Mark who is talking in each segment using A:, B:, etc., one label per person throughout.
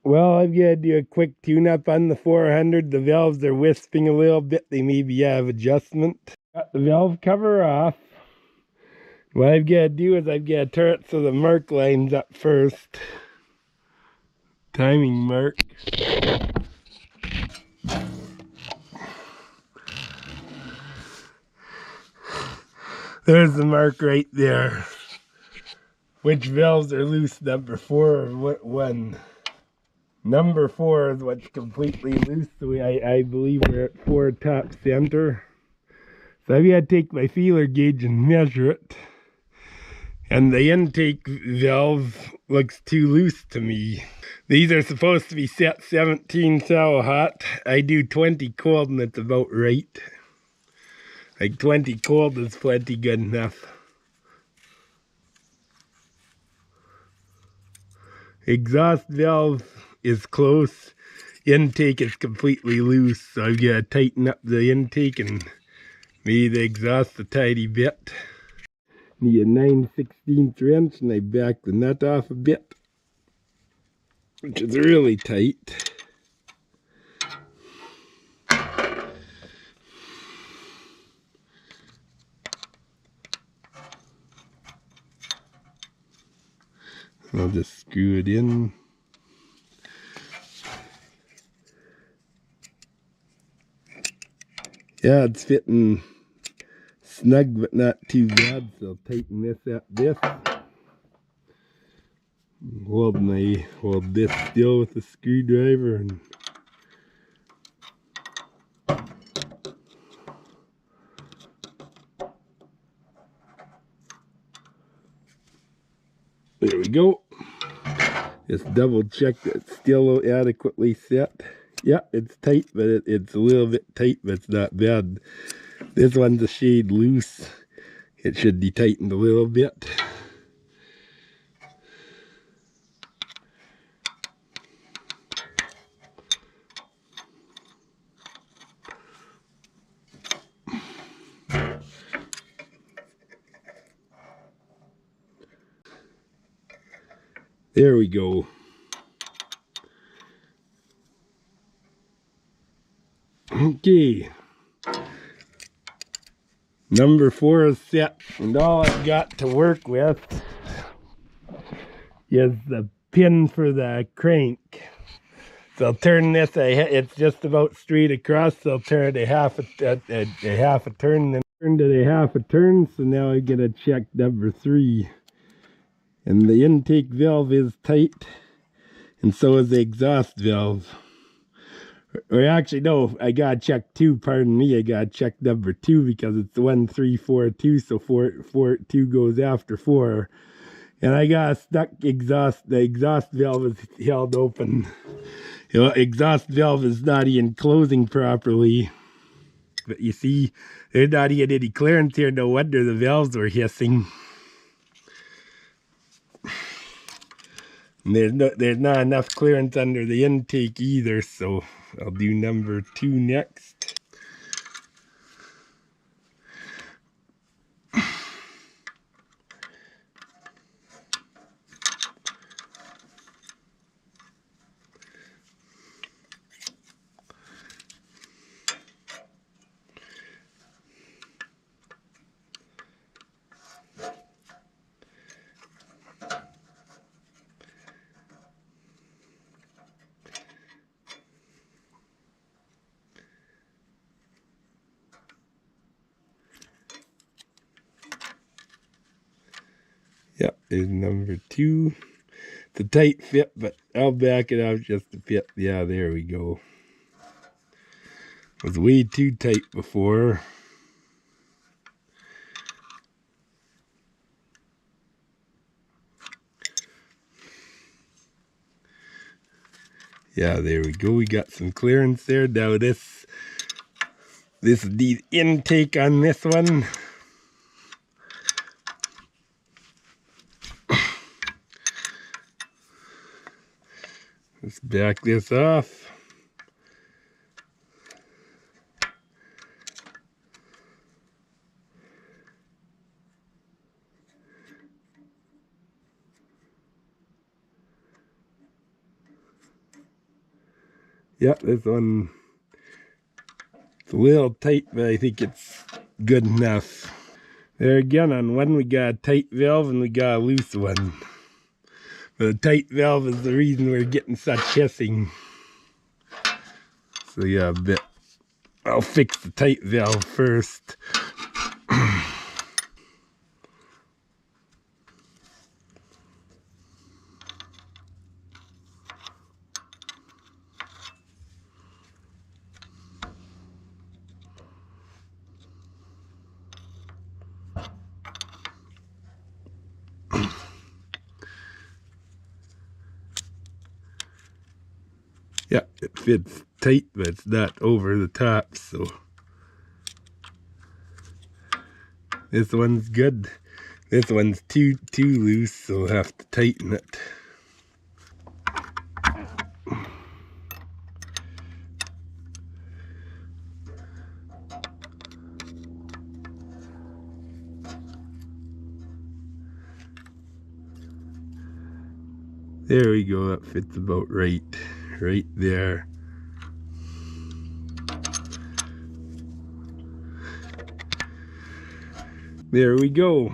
A: Well, I've got to do a quick tune-up on the 400. The valves are wisping a little bit. They maybe have adjustment. Got the valve cover off. What I've got to do is I've got to turn it so the mark lines up first. Timing mark. There's the mark right there. Which valves are loose, number 4 or what one? Number 4 is what's completely loose. So I believe we're at 4 top center. So I've got to take my feeler gauge and measure it. And the intake valve looks too loose to me. These are supposed to be set 17 thou hot. I do 20 cold and it's about right. Like 20 cold is plenty good enough. Exhaust valve is close. Intake is completely loose. So I've got to tighten up the intake and maybe the exhaust a tiny bit. Need a 9/16 wrench and I back the nut off a bit, which is really tight. I'll just screw it in. Yeah, it's fitting snug but not too bad, so I'll tighten this up this. Hold this still with the screwdriver and there we go. Just double check that it's still adequately set. Yeah, it's tight, but it's a little bit tight, but it's not bad. This one's a shade loose. It should be tightened a little bit. There we go. Okay. Number 4 is set, and all I've got to work with is the pin for the crank. So I'll turn this, it's just about straight across, so I'll turn it a half a turn, then turned it a half a turn, so now I get to check number 3. And the intake valve is tight, and so is the exhaust valve. Or actually, no, I gotta check 2, pardon me, I gotta check number 2 because it's 1, 3, 4, 2, so 2 goes after 4. And I got a stuck exhaust, the exhaust valve is held open. You know, exhaust valve is not even closing properly. But you see, there's not even any clearance here, no wonder the valves were hissing. And there's not enough clearance under the intake either, so I'll do number 2 next. Yep, there's number 2. It's a tight fit, but I'll back it out just a bit. Yeah, there we go. It was way too tight before. Yeah, there we go. We got some clearance there. Now this is the intake on this one. Let's back this off. Yep, this one, it's a little tight, but I think it's good enough. There again, on one we got a tight valve and we got a loose one. The tight valve is the reason we're getting such hissing. So yeah, I'll fix the tight valve first. Yeah, it fits tight, but it's not over the top, so this one's good. This one's too loose, so I'll have to tighten it. There we go, that fits about right there. There we go.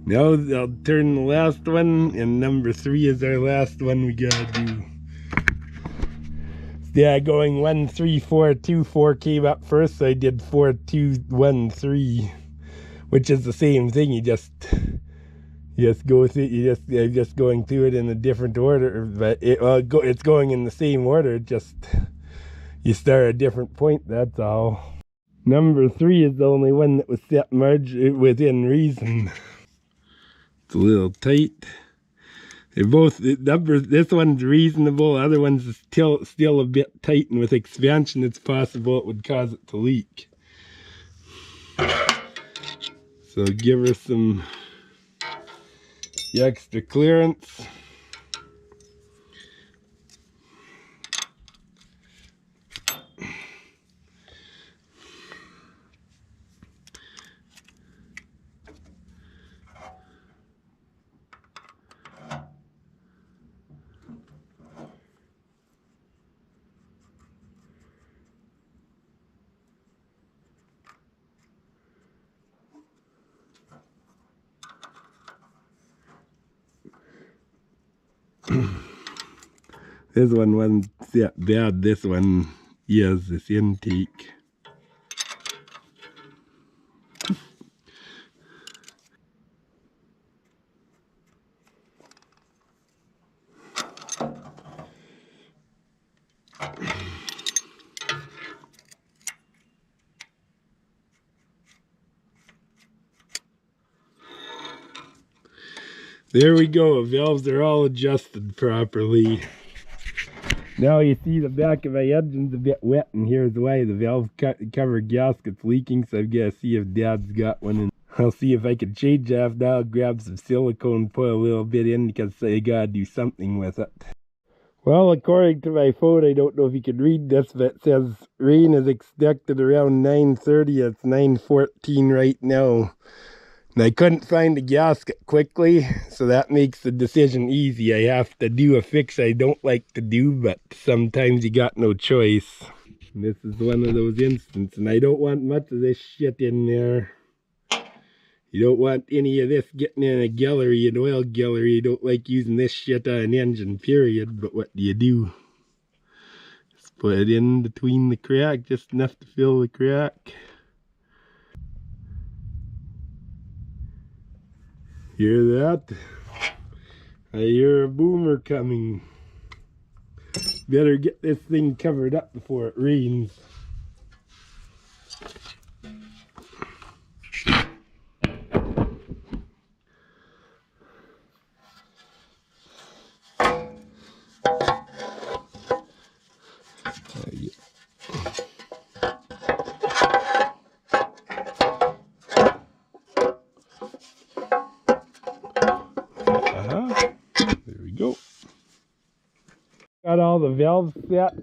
A: Now I'll turn the last one, and number 3 is our last one we gotta do. Yeah, going 1 3 4 2 4 came up first, so I did 4 2 1 3, which is the same thing. You just go through. You're just going through it in a different order, but it's going in the same order. Just you start at a different point. That's all. Number 3 is the only one that was set within reason. It's a little tight. They're both numbers. This one's reasonable. The other one's still a bit tight, and with expansion, it's possible it would cause it to leak. So give her some extra clearance. This one wasn't that bad. This one is this intake. There we go. The valves are all adjusted properly. Now you see the back of my engine's a bit wet, and here's why. The valve cover gasket's leaking, so I've got to see if Dad's got one in. I'll see if I can change that. Now I'll grab some silicone, put a little bit in, because I gotta do something with it. Well, according to my phone, I don't know if you can read this, but it says rain is expected around 9:30. It's 9:14 right now. And I couldn't find the gasket quickly, so that makes the decision easy. I have to do a fix I don't like to do, but sometimes you got no choice. And this is one of those instances, and I don't want much of this shit in there. You don't want any of this getting in a gallery, an oil gallery. You don't like using this shit on an engine, period. But what do? Just put it in between the crack, just enough to fill the crack. Hear that? I hear a boomer coming. Better get this thing covered up before it rains. There we go. Got all the valves set.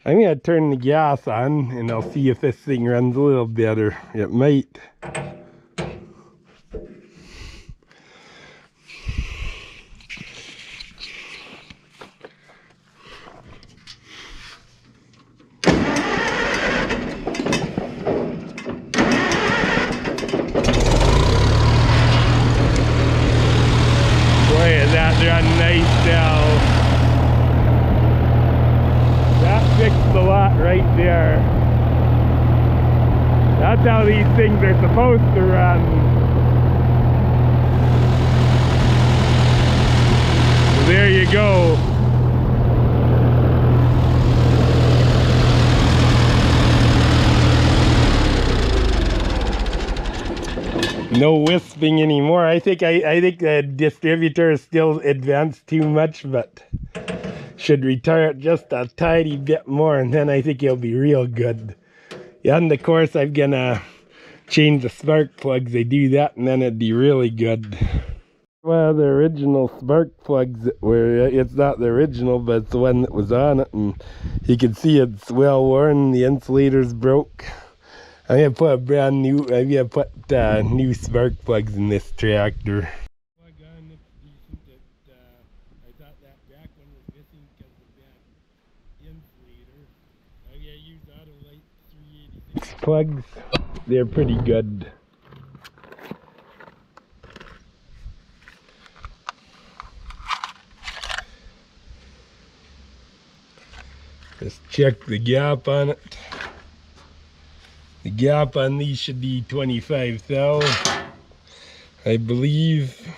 A: I'm going to turn the gas on, and I'll see if this thing runs a little better. It might. spot right there. That's how these things are supposed to run. So there you go. No wisping anymore. I think the distributor is still advanced too much, but should retire it just a tiny bit more, and then I think it'll be real good. Yeah, and of course I'm gonna change the spark plugs. They do that, and then it'd be really good. Well, the original spark plugs that were, it's not the original, but it's the one that was on it, and you can see it's well worn. The insulator's broke. I'm gonna put a brand new. I'm gonna put new spark plugs in this tractor. Plug on, it's decent. I thought that back one was missing because of that insulator. I'm gonna use Autolite 386 plugs. They're pretty good. Just check the gap on it. The gap on these should be 25 thou, I believe.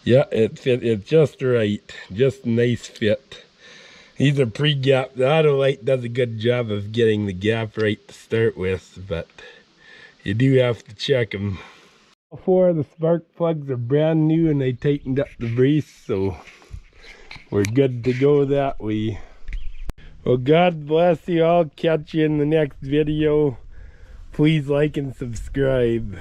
A: Yeah, it fit. It's just right. Just a nice fit. These are pre-gap. The Autolite does a good job of getting the gap right to start with, but you do have to check them. All four of the spark plugs are brand new, and they tightened up the brace, so we're good to go that way. Well, God bless you all. Catch you in the next video. Please like and subscribe.